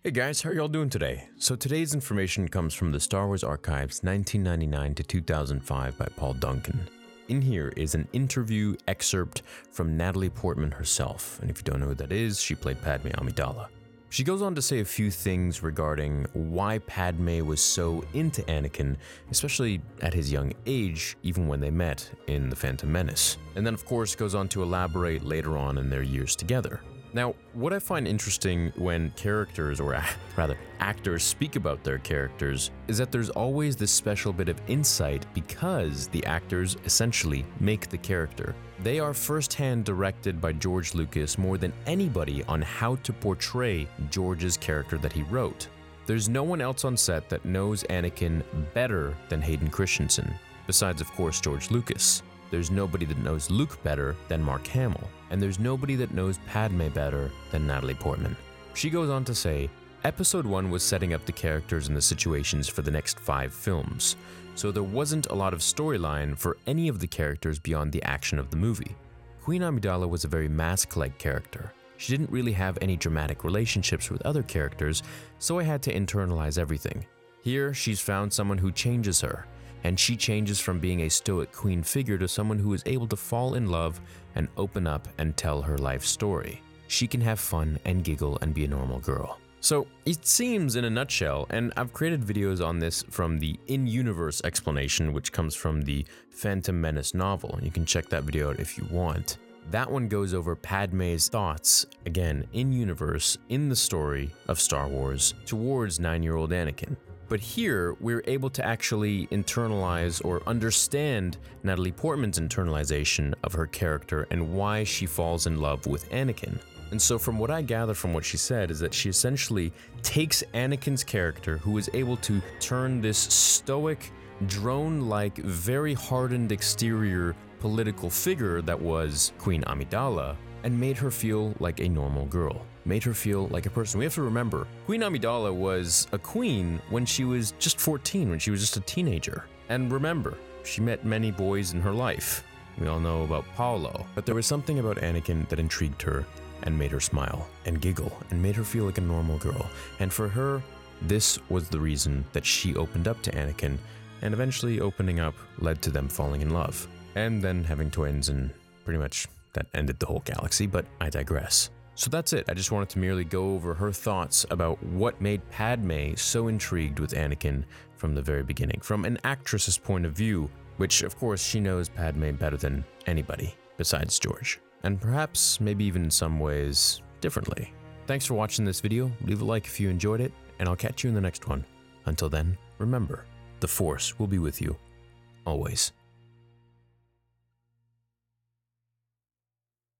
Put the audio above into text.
Hey guys, how are y'all doing today? So today's information comes from the Star Wars Archives 1999 to 2005 by Paul Duncan. In here is an interview excerpt from Natalie Portman herself, and if you don't know who that is, she played Padme Amidala. She goes on to say a few things regarding why Padme was so into Anakin, especially at his young age, even when they met in The Phantom Menace. And then of course goes on to elaborate later on in their years together. Now, what I find interesting when characters, or rather actors, speak about their characters is that there's always this special bit of insight because the actors essentially make the character. They are firsthand directed by George Lucas more than anybody on how to portray George's character that he wrote. There's no one else on set that knows Anakin better than Hayden Christensen, besides of course George Lucas. There's nobody that knows Luke better than Mark Hamill, and there's nobody that knows Padme better than Natalie Portman. She goes on to say, Episode 1 was setting up the characters and the situations for the next 5 films, so there wasn't a lot of storyline for any of the characters beyond the action of the movie. Queen Amidala was a very mask-like character. She didn't really have any dramatic relationships with other characters, so I had to internalize everything. Here, she's found someone who changes her, and she changes from being a stoic queen figure to someone who is able to fall in love and open up and tell her life story. She can have fun and giggle and be a normal girl. So it seems in a nutshell, and I've created videos on this from the in-universe explanation, which comes from the Phantom Menace novel. You can check that video out if you want. That one goes over Padme's thoughts, again, in-universe, in the story of Star Wars, towards 9-year-old Anakin. But here, we're able to actually internalize or understand Natalie Portman's internalization of her character and why she falls in love with Anakin. And so from what I gather from what she said is that she essentially takes Anakin's character, who is able to turn this stoic, drone-like, very hardened exterior political figure that was Queen Amidala, and made her feel like a normal girl. Made her feel like a person. We have to remember, Queen Amidala was a queen when she was just 14, when she was just a teenager. And remember, she met many boys in her life. We all know about Paolo. But there was something about Anakin that intrigued her and made her smile and giggle and made her feel like a normal girl. And for her, this was the reason that she opened up to Anakin, and eventually opening up led to them falling in love. And then having twins, and pretty much that ended the whole galaxy, but I digress. So that's it. I just wanted to merely go over her thoughts about what made Padme so intrigued with Anakin from the very beginning, from an actress's point of view, which of course she knows Padme better than anybody besides George, and perhaps maybe even in some ways differently. Thanks for watching this video. Leave a like if you enjoyed it, and I'll catch you in the next one. Until then, remember, the Force will be with you, always.